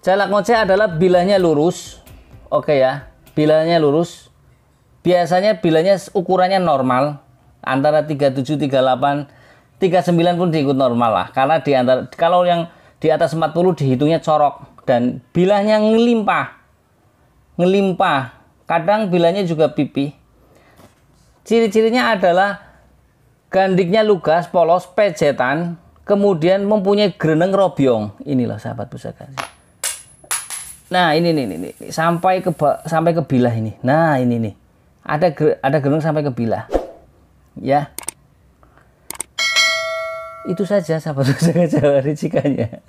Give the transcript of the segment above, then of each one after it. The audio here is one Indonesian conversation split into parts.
Jalak ngoceh adalah bilahnya lurus. Oke ya, bilahnya lurus. Biasanya bilahnya ukurannya normal, antara 37, 38, 39 pun diikut normal lah. Karena kalau yang di atas 40 dihitungnya corok dan bilahnya ngelimpah. Kadang bilahnya juga pipih. Ciri-cirinya adalah gandiknya lugas, polos, pejetan, kemudian mempunyai greneng robyong. Inilah sahabat pusaka. Nah, ini sampai ke bilah ini. Nah, ini nih. Ada greneng sampai ke bilah. Ya. Itu saja sahabat pusaka Jawa ricikannya.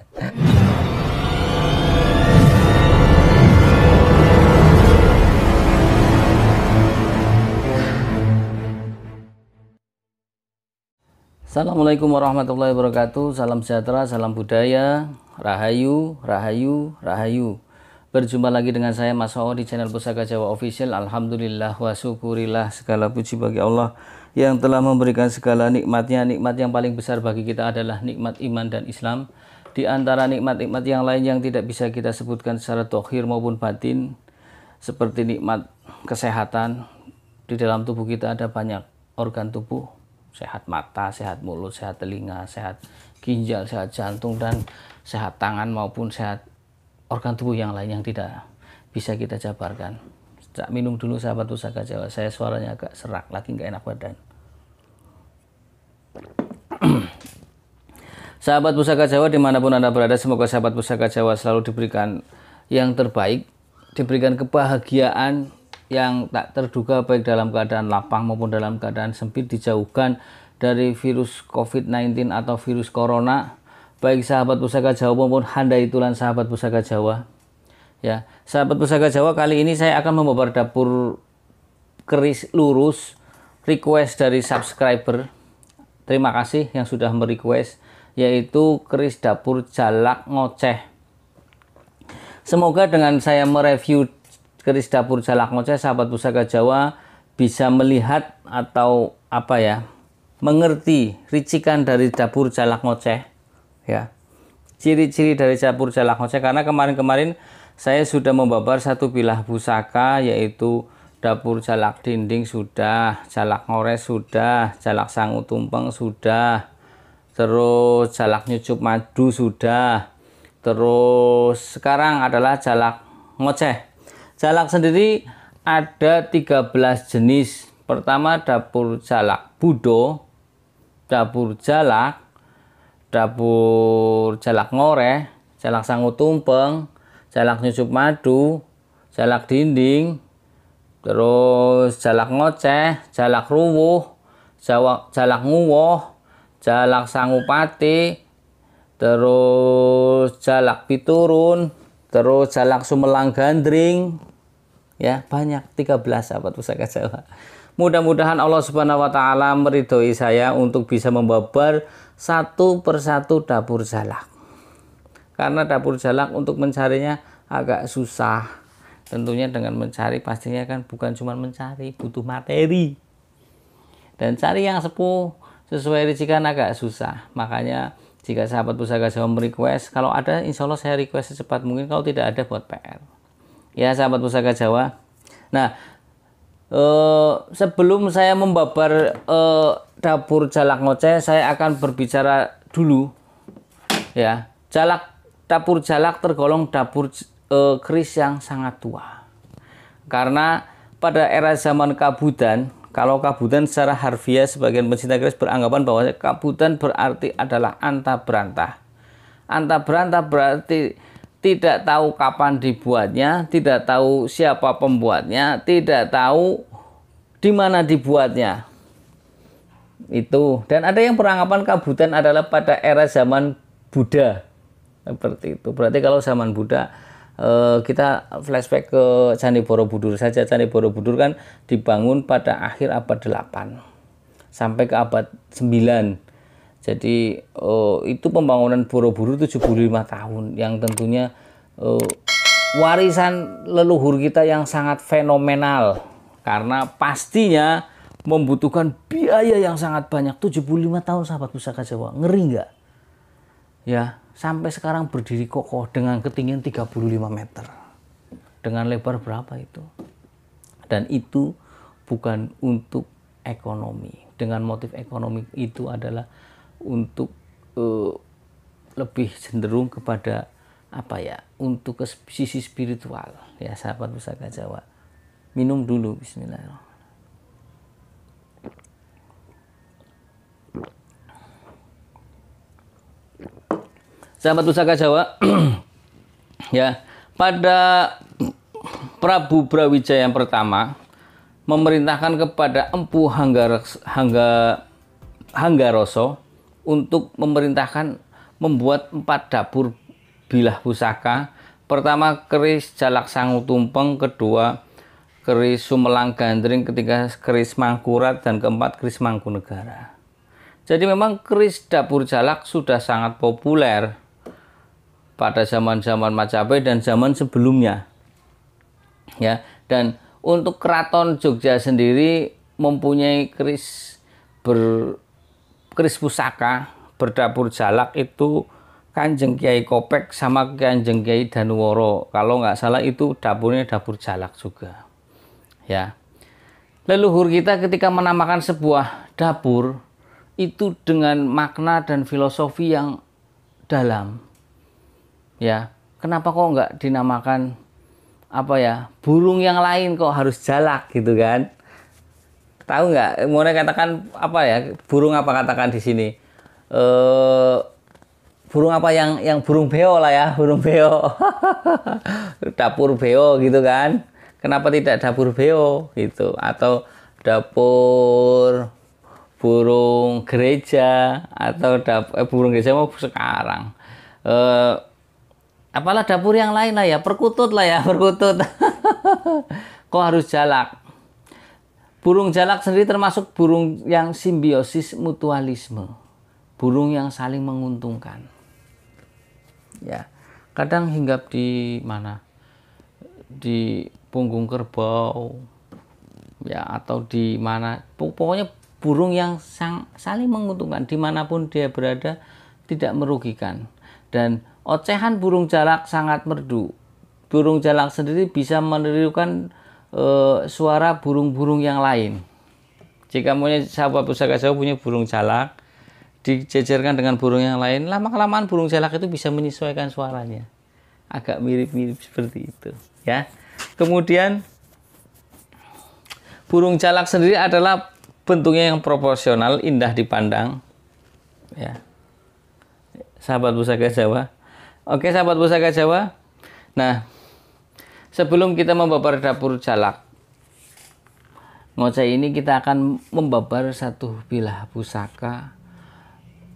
Assalamualaikum warahmatullahi wabarakatuh. Salam sejahtera, salam budaya, rahayu, rahayu, rahayu. Berjumpa lagi dengan saya Mas Ho di channel Pusaka Jawa Official. Alhamdulillah wa syukurillah, segala puji bagi Allah yang telah memberikan segala nikmatnya. Nikmat yang paling besar bagi kita adalah nikmat iman dan Islam. Di antara nikmat-nikmat yang lain yang tidak bisa kita sebutkan secara dohir maupun batin, seperti nikmat kesehatan. Di dalam tubuh kita ada banyak organ tubuh. Sehat mata, sehat mulut, sehat telinga, sehat ginjal, sehat jantung, dan sehat tangan maupun sehat organ tubuh yang lain yang tidak bisa kita jabarkan. Minum dulu sahabat Pusaka Jawa, saya suaranya agak serak, lagi nggak enak badan. Sahabat Pusaka Jawa dimanapun Anda berada, semoga sahabat Pusaka Jawa selalu diberikan yang terbaik, diberikan kebahagiaan yang tak terduga, baik dalam keadaan lapang maupun dalam keadaan sempit, dijauhkan dari virus COVID-19 atau virus corona, baik sahabat Pusaka Jawa maupun handai tulan sahabat Pusaka Jawa. Ya, sahabat Pusaka Jawa, kali ini saya akan membawa dapur keris lurus request dari subscriber. Terima kasih yang sudah merequest, yaitu keris dapur jalak ngoceh. Semoga dengan saya mereview keris dapur jalak ngoceh, sahabat Pusaka Jawa bisa melihat atau mengerti ricikan dari dapur jalak ngoceh, ya, ciri-ciri dari dapur jalak ngoceh. Karena kemarin saya sudah membabar satu bilah pusaka, yaitu dapur jalak dinding sudah, jalak ngores sudah, jalak sangu tumpeng sudah, terus jalak nyucup madu sudah, terus sekarang adalah jalak ngoceh. Jalak sendiri ada 13 jenis. Pertama dapur jalak budo, dapur jalak ngoreh, jalak sangu tumpeng, jalak nyucup madu, jalak dinding, terus jalak ngoceh, jalak ruwuh, jalak nguwoh, jalak sangu pati, terus jalak piturun, terus jalak sumelang gandring. Ya, banyak 13 sahabat Pusaka Jawa. Mudah-mudahan Allah Subhanahu wa taala meridhoi saya untuk bisa membabar satu persatu dapur jalak. Karena dapur jalak untuk mencarinya agak susah. Tentunya dengan mencari pastinya kan bukan cuma mencari, butuh materi. Dan cari yang sepuh sesuai ricikan agak susah. Makanya jika sahabat Pusaka Jawa merequest, kalau ada insya Allah saya request secepat mungkin, kalau tidak ada buat PR. Ya sahabat Pusaka Jawa. Nah, sebelum saya membabar dapur jalak ngoceh, saya akan berbicara dulu. Ya, dapur jalak tergolong dapur keris yang sangat tua. Karena pada era zaman Kabudan, kalau Kabudan secara harfiah sebagian pencinta keris beranggapan bahwa Kabudan berarti adalah anta berantah. Anta berantah berarti tidak tahu kapan dibuatnya, tidak tahu siapa pembuatnya, tidak tahu di mana dibuatnya. Itu. Dan ada yang beranggapan Kabudan adalah pada era zaman Buddha. Seperti itu. Berarti kalau zaman Buddha, kita flashback ke Candi Borobudur saja. Candi Borobudur kan dibangun pada akhir abad 8 sampai ke abad 9. Jadi itu pembangunan Borobudur 75 tahun, yang tentunya warisan leluhur kita yang sangat fenomenal, karena pastinya membutuhkan biaya yang sangat banyak. 75 tahun sahabat Pusaka Jawa, ngeri nggak? Ya, sampai sekarang berdiri kokoh dengan ketinggian 35 meter. Dengan lebar berapa itu? Dan itu bukan untuk ekonomi. Dengan motif ekonomi itu adalah untuk lebih cenderung kepada apa ya? Untuk ke sisi spiritual ya sahabat Pusaka Jawa. Minum dulu, bismillahirrahmanirrahim. Sahabat Pusaka Jawa, ya, pada Prabu Brawijaya yang pertama memerintahkan kepada Empu Hanggaroso untuk memerintahkan membuat 4 dapur bilah pusaka. Pertama keris Jalak Sangu Tumpeng, kedua keris Sumelang Gandring, ketiga keris Mangkurat, dan keempat keris Mangkunegara. Jadi memang keris dapur Jalak sudah sangat populer pada zaman-zaman Majapahit dan zaman sebelumnya. Ya, dan untuk Keraton Jogja sendiri mempunyai keris pusaka berdapur Jalak itu Kanjeng Kiai Kopek sama Kanjeng Kiai Danuworo. Kalau nggak salah itu dapurnya dapur Jalak juga. Ya. Leluhur kita ketika menamakan sebuah dapur itu dengan makna dan filosofi yang dalam. Ya, kenapa kok nggak dinamakan apa ya, burung yang lain kok harus Jalak gitu kan? Tahu nggak? Mau katakan apa ya? Burung apa katakan di sini? Burung apa yang burung beo lah ya, burung beo. Dapur beo gitu kan? Kenapa tidak dapur beo gitu? Atau dapur burung gereja atau burung gereja mau sekarang. Apalah dapur yang lain lah ya, perkutut lah ya, perkutut. Kok harus Jalak? Burung Jalak sendiri termasuk burung yang simbiosis mutualisme. Burung yang saling menguntungkan. Ya, kadang hinggap di mana? Di punggung kerbau. Ya, atau di mana? Pokoknya burung yang saling menguntungkan dimanapun dia berada, tidak merugikan. Dan ocehan burung Jalak sangat merdu. Burung Jalak sendiri bisa menirukan suara burung-burung yang lain. Jika sahabat Pusaka Jawa punya burung Jalak, dijejerkan dengan burung yang lain, lama-kelamaan burung Jalak itu bisa menyesuaikan suaranya. Agak mirip-mirip seperti itu. Ya. Kemudian burung Jalak sendiri adalah bentuknya yang proporsional, indah dipandang. Ya. Sahabat Pusaka Jawa. Oke, sahabat Pusaka Jawa. Nah, sebelum kita membabar dapur Jalak ngoceh ini, kita akan membabar satu bilah pusaka,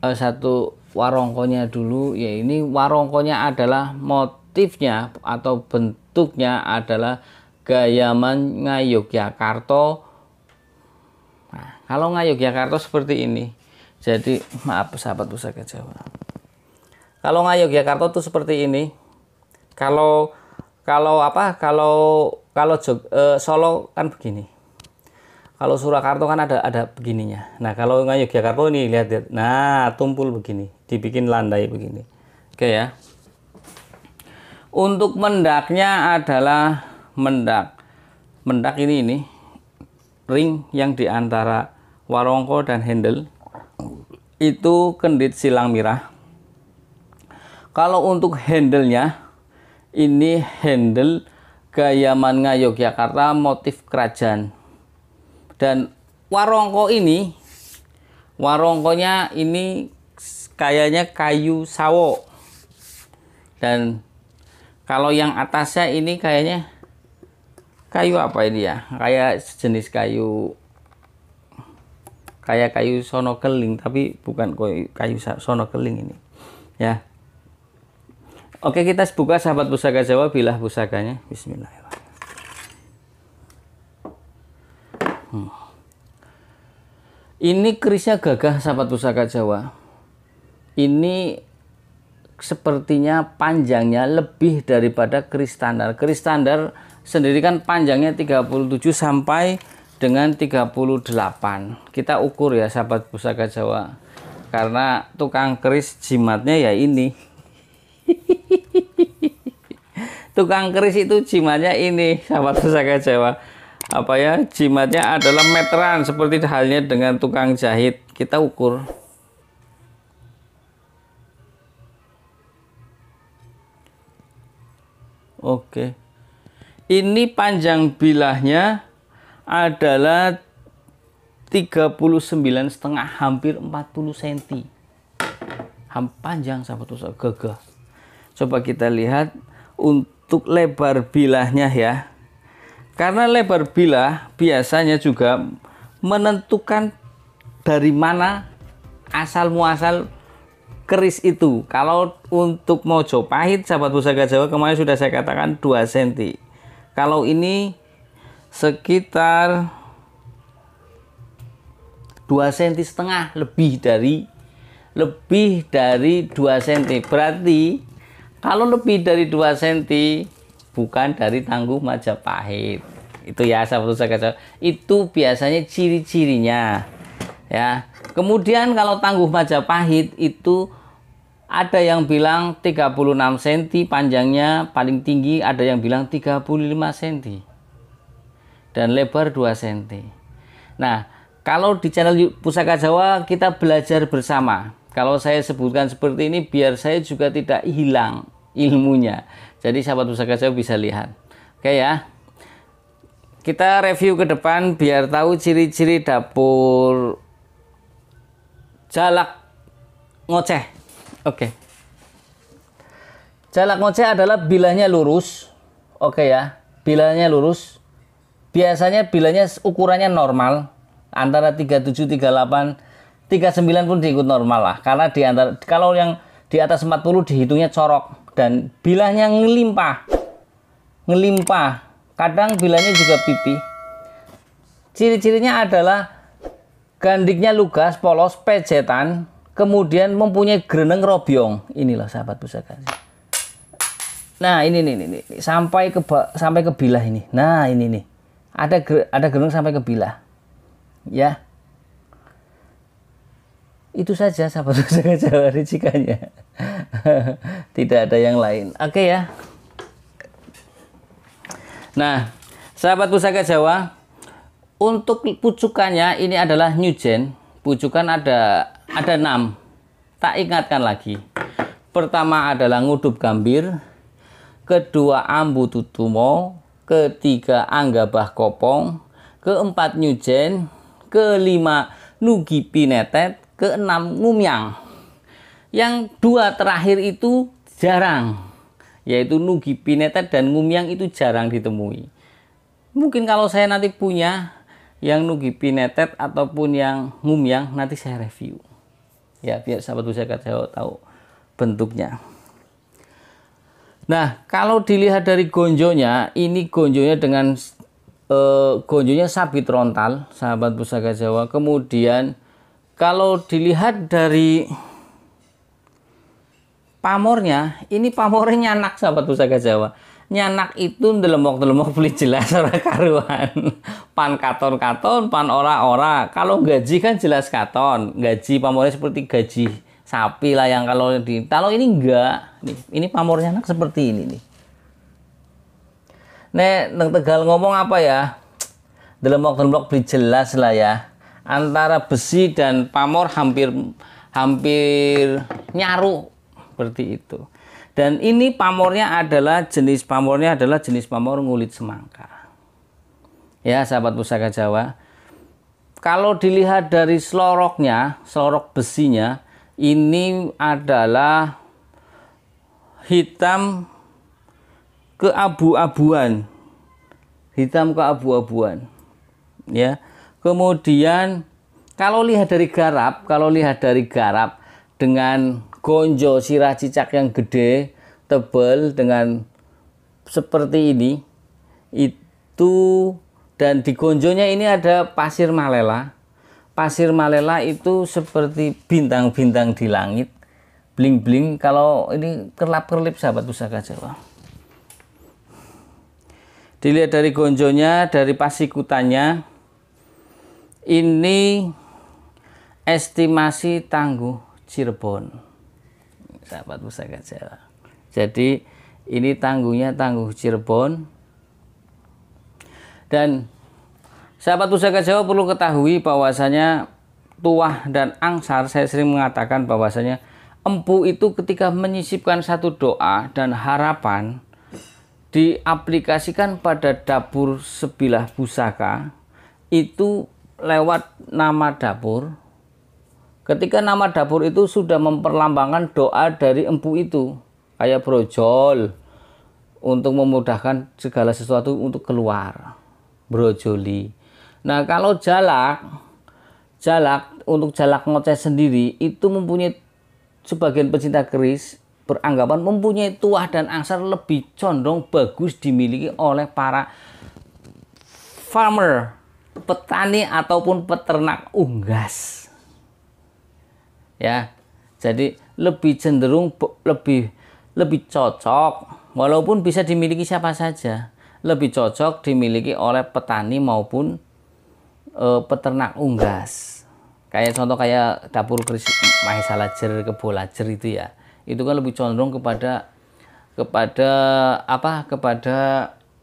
satu warongkonya dulu. Ya, ini warongkonya adalah motifnya atau bentuknya adalah Gayaman Ngayogyakarta. Nah, kalau Ngayogyakarta seperti ini. Jadi, maaf sahabat Pusaka Jawa. Kalau Ngayogyakarta itu seperti ini. Kalau Solo kan begini. Kalau Surakarta kan ada begininya. Nah, kalau Ngayogyakarta ini lihat. Nah, tumpul begini, dibikin landai begini. Oke ya. Untuk mendaknya adalah mendak. Mendak ini ring yang diantara warongko dan handle itu kendit silang mirah. Kalau untuk handle-nya, ini handle Gayaman Ngayogyakarta motif kerajaan. Dan warongkonya ini kayaknya kayu sawo. Dan kalau yang atasnya ini kayaknya kayu apa ini ya? Kayak sejenis kayu, kayak kayu sono keling, tapi bukan kayu sono keling ini. Ya. Oke, kita buka sahabat Pusaka Jawa bilah pusakanya. Bismillahirrahmanirrahim. Ini kerisnya gagah sahabat Pusaka Jawa. Ini sepertinya panjangnya lebih daripada keris standar. Keris standar sendiri kan panjangnya 37 sampai dengan 38. Kita ukur ya sahabat Pusaka Jawa. Karena tukang keris jimatnya ya ini. Tukang keris itu jimatnya ini, sahabat pusaka Jawa. Apa ya? Jimatnya adalah meteran, seperti halnya dengan tukang jahit. Kita ukur. Oke. Ini panjang bilahnya adalah 39,5, hampir 40 cm. Panjang, sahabat pusaka, gagah. Coba kita lihat untuk lebar bilahnya ya. Karena lebar bilah biasanya juga menentukan dari mana asal muasal keris itu. Kalau untuk Mojopahit, sahabat pusaka Jawa, kemarin sudah saya katakan 2 cm. Kalau ini sekitar 2,5 cm, lebih dari 2 cm. Berarti kalau lebih dari 2 cm bukan dari Tangguh Majapahit. Itu ya, sahabat pusaka Jawa. Itu biasanya ciri-cirinya. Ya. Kemudian kalau Tangguh Majapahit itu ada yang bilang 36 cm panjangnya paling tinggi, ada yang bilang 35 cm. Dan lebar 2 cm. Nah, kalau di channel Pusaka Jawa kita belajar bersama. Kalau saya sebutkan seperti ini biar saya juga tidak hilang ilmunya. Jadi sahabat Pusaka Jawa bisa lihat. Oke ya. Kita review ke depan biar tahu ciri-ciri dapur Jalak Ngoceh. Oke. Jalak Ngoceh adalah bilahnya lurus. Oke ya. Bilahnya lurus. Biasanya bilahnya ukurannya normal. Antara 37, 38, 39 pun diikut normal lah. Karena di antara, kalau yang di atas 40 dihitungnya corok. Dan bilahnya ngelimpah. Kadang bilahnya juga pipih. Ciri-cirinya adalah gandiknya lugas, polos, pejetan. Kemudian mempunyai greneng robyong. Inilah sahabat pusaka. Nah ini sampai ke bilah ini. Nah ini nih. Ada greneng sampai ke bilah. Ya. Itu saja sahabat pusaka Jawa ricikannya. Tidak ada yang lain. Oke ya. Nah, sahabat pusaka Jawa, untuk pucukannya ini adalah Newgen. Pucukan ada 6. Tak ingatkan lagi. Pertama adalah Ngudup Gambir, kedua Ambu Tutumo, ketiga Anggabah Kopong, keempat Newgen, kelima Nugi Pinetet, keenam Ngumyang. Yang 2 terakhir itu jarang, yaitu Nugi Pinetet dan Ngumyang itu jarang ditemui. Mungkin kalau saya nanti punya yang Nugi Pinetet ataupun yang Ngumyang, nanti saya review. Ya, biar sahabat pusaka Jawa tahu bentuknya. Nah, kalau dilihat dari gonjonya, ini gonjonya dengan gonjonya sabit rontal, sahabat pusaka Jawa. Kemudian kalau dilihat dari pamornya, ini pamornya nyanak, sahabat pusaka Jawa. Nyanak itu ndelemok-ndelemok beli jelas ora karuan. Pan katon-katon, pan ora-ora. Kalau gaji kan jelas katon. Gaji pamornya seperti gaji sapi lah yang kalau ini enggak. Nih, ini pamornya nyanak seperti ini nih. Neng Tegal ngomong apa ya? Ndelemok-ndelemok beli jelas lah ya. Antara besi dan pamor hampir nyaru seperti itu. Dan ini pamornya adalah jenis pamor ngulit semangka. Ya, sahabat pusaka Jawa. Kalau dilihat dari seloroknya, selorok besinya, ini adalah hitam keabu-abuan. Hitam keabu-abuan. Ya. Kemudian kalau lihat dari garap dengan gonjo sirah cicak yang gede, tebal dengan seperti ini, itu, dan di gonjonya ini ada pasir malela. Pasir malela itu seperti bintang-bintang di langit, bling-bling. Kalau ini kerlap-kerlip, sahabat pusaka Jawa. Dilihat dari gonjonya, dari pasikutannya, ini estimasi Tangguh Cirebon, sahabat pusaka Jawa. Jadi ini tangguhnya tangguh Cirebon. Dan sahabat Pusaka Jawa perlu ketahui bahwasanya tuah dan angsar, saya sering mengatakan bahwasanya empu itu ketika menyisipkan satu doa dan harapan diaplikasikan pada dapur sebilah pusaka itu lewat nama dapur. Ketika nama dapur itu sudah memperlambangkan doa dari empu itu, kayak brojol untuk memudahkan segala sesuatu untuk keluar, brojoli. Nah, kalau jalak untuk jalak ngoceh sendiri itu mempunyai, sebagian pecinta keris beranggapan mempunyai tuah dan angsar lebih condong bagus dimiliki oleh para farmer, petani ataupun peternak unggas. Ya, jadi lebih cenderung lebih cocok, walaupun bisa dimiliki siapa saja, lebih cocok dimiliki oleh petani maupun peternak unggas. Kayak contoh kayak dapur keris Mahesa Lajer, Kebo Lajer itu ya, itu kan lebih condong kepada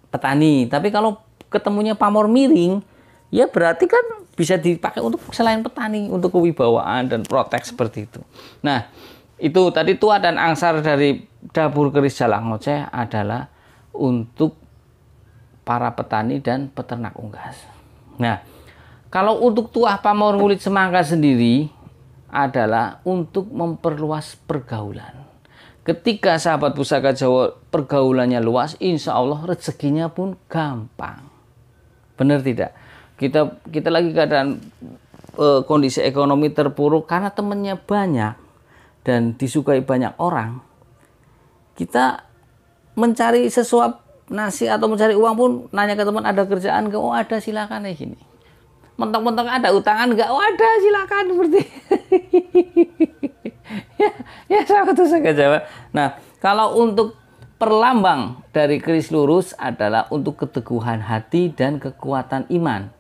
petani. Tapi kalau ketemunya pamor miring, ya berarti kan bisa dipakai untuk selain petani, untuk kewibawaan dan protek seperti itu. Nah, itu tadi tuah dan angsar dari dapur keris Jalak Ngoceh adalah untuk para petani dan peternak unggas. Nah, kalau untuk tuah pamor ngulit semangka sendiri adalah untuk memperluas pergaulan. Ketika sahabat Pusaka Jawa pergaulannya luas, insya Allah rezekinya pun gampang. Benar tidak? Kita lagi keadaan kondisi ekonomi terpuruk karena temennya banyak dan disukai banyak orang. Kita mencari sesuap nasi atau mencari uang pun nanya ke teman, ada kerjaan nggak? Oh ada, silakan ya gini. Mentok-mentok ada utangan nggak? Oh ada, silakan, seperti ya sahabat Pusaka Jawa. Nah, kalau untuk perlambang dari keris lurus adalah untuk keteguhan hati dan kekuatan iman.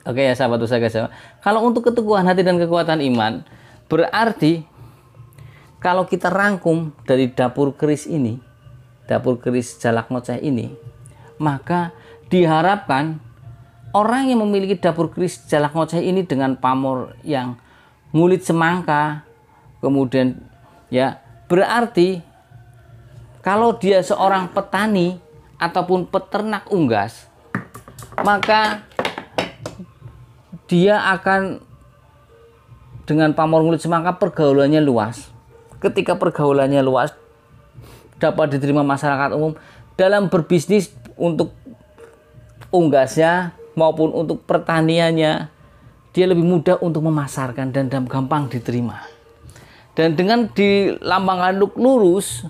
Oke ya sahabat Pusaka Jawa. Kalau untuk keteguhan hati dan kekuatan iman, berarti kalau kita rangkum dari dapur keris ini, dapur keris Jalak Ngoceh ini, maka diharapkan orang yang memiliki dapur keris Jalak Ngoceh ini dengan pamor yang ngulit semangka, kemudian ya berarti kalau dia seorang petani ataupun peternak unggas, maka dia akan dengan pamor ngulit semangka pergaulannya luas. Ketika pergaulannya luas, dapat diterima masyarakat umum dalam berbisnis untuk unggasnya maupun untuk pertaniannya, dia lebih mudah untuk memasarkan dan gampang diterima. Dan dengan dilambangkan lurus,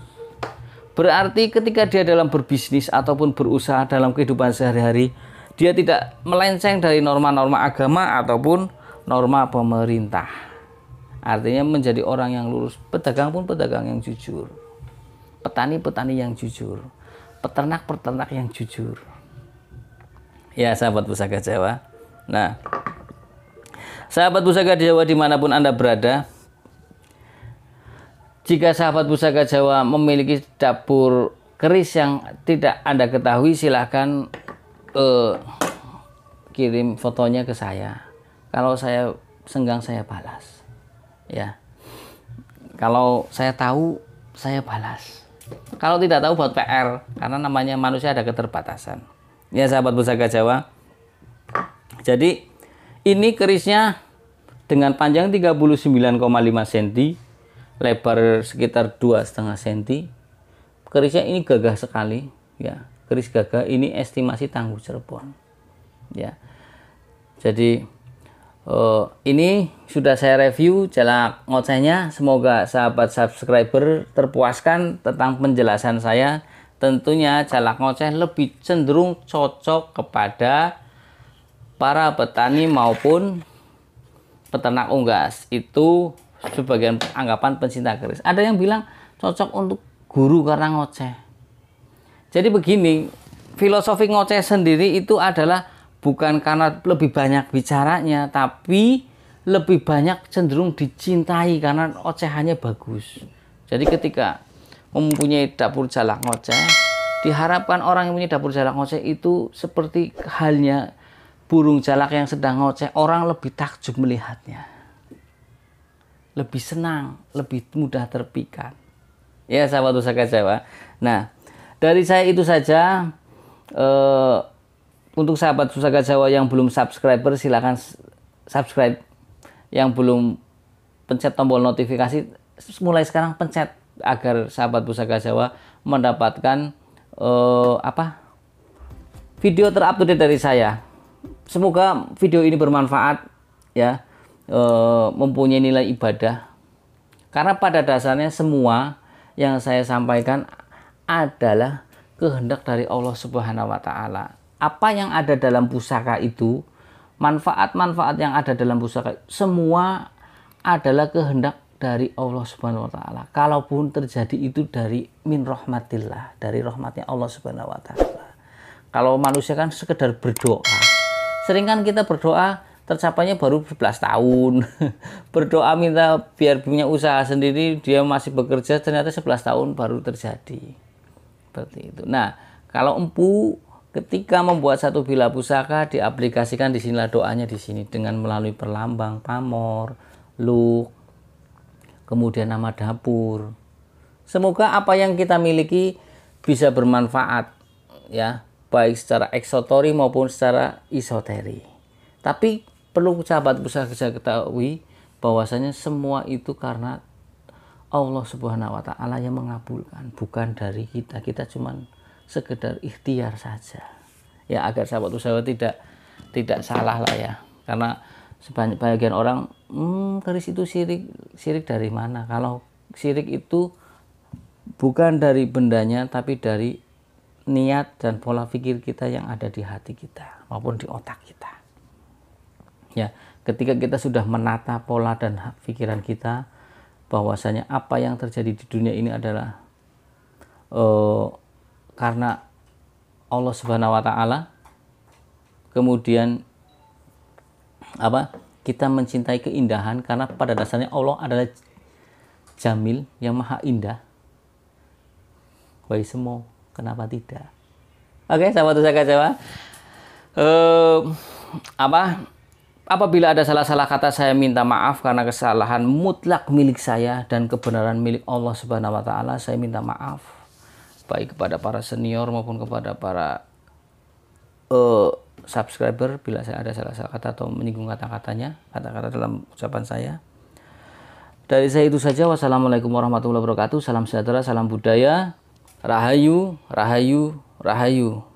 berarti ketika dia dalam berbisnis ataupun berusaha dalam kehidupan sehari-hari, dia tidak melenceng dari norma-norma agama ataupun norma pemerintah. Artinya menjadi orang yang lurus. Pedagang pun pedagang yang jujur, petani-petani yang jujur, peternak-peternak yang jujur. Ya sahabat Pusaka Jawa. Nah, sahabat Pusaka Jawa dimanapun Anda berada, jika sahabat Pusaka Jawa memiliki dapur keris yang tidak Anda ketahui, silahkan kirim fotonya ke saya. Kalau saya senggang, saya balas. Ya, kalau saya tahu, saya balas. Kalau tidak tahu, buat PR, karena namanya manusia ada keterbatasan. Ya sahabat Pusaka Jawa. Jadi ini kerisnya dengan panjang 39,5 cm, lebar sekitar 2,5 cm. Kerisnya ini gagah sekali, ya. Keris gagah ini estimasi tangguh Cirebon. Ya. Jadi ini sudah saya review Jalak Ngocehnya. Semoga sahabat subscriber terpuaskan tentang penjelasan saya. Tentunya Jalak Ngoceh lebih cenderung cocok kepada para petani maupun peternak unggas. Itu sebagian anggapan pencinta keris. Ada yang bilang cocok untuk guru karena ngoceh. Jadi begini, filosofi ngoceh sendiri itu adalah bukan karena lebih banyak bicaranya, tapi lebih banyak cenderung dicintai karena ocehannya bagus. Jadi ketika mempunyai dapur jalak ngoceh, diharapkan orang yang punya dapur jalak ngoceh itu seperti halnya burung jalak yang sedang ngoceh, orang lebih takjub melihatnya, lebih senang, lebih mudah terpikat. Ya sahabat Pusaka Jawa. Nah, dari saya itu saja. Untuk sahabat Pusaka Jawa yang belum subscriber, silahkan subscribe. Yang belum pencet tombol notifikasi, mulai sekarang pencet agar sahabat Pusaka Jawa mendapatkan video terupdate dari saya. Semoga video ini bermanfaat ya, mempunyai nilai ibadah. Karena pada dasarnya semua yang saya sampaikan adalah kehendak dari Allah Subhanahu wa taala. Apa yang ada dalam pusaka itu, manfaat-manfaat yang ada dalam pusaka, semua adalah kehendak dari Allah Subhanahu wa taala. Kalaupun terjadi itu dari min rahmatillah, dari rahmatnya Allah Subhanahu wa taala. Kalau manusia kan sekedar berdoa. Sering kan kita berdoa tercapainya baru 11 tahun. Berdoa minta biar punya usaha sendiri, dia masih bekerja, ternyata 11 tahun baru terjadi. Seperti itu. Nah, kalau empu ketika membuat satu bila pusaka, diaplikasikan di sinilah doanya di sini dengan melalui perlambang, pamor, luk, kemudian nama dapur. Semoga apa yang kita miliki bisa bermanfaat ya, baik secara eksoteri maupun secara isoteri. Tapi perlu sahabat pusaka ketahui bahwasanya semua itu karena Allah Subhanahu wa taala yang mengabulkan, bukan dari kita. Kita cuman sekedar ikhtiar saja ya, agar sahabat usaha tidak salah lah ya. Karena sebagian orang keris itu syirik dari mana? Kalau syirik itu bukan dari bendanya, tapi dari niat dan pola pikir kita yang ada di hati kita maupun di otak kita ya. Ketika kita sudah menata pola dan pikiran kita bahwasanya apa yang terjadi di dunia ini adalah karena Allah Subhanahu wa taala, kemudian kita mencintai keindahan karena pada dasarnya Allah adalah Jamil yang maha indah. Wai semua, kenapa tidak? Oke, sahabat Pusaka Jawa. Apabila ada salah-salah kata, saya minta maaf karena kesalahan mutlak milik saya dan kebenaran milik Allah Subhanahu wa taala. Saya minta maaf baik kepada para senior maupun kepada para subscriber bila saya ada salah-salah kata atau menyinggung kata-katanya, kata-kata dalam ucapan saya. Dari saya itu saja. Wassalamualaikum warahmatullahi wabarakatuh. Salam sejahtera, salam budaya. Rahayu, rahayu, rahayu.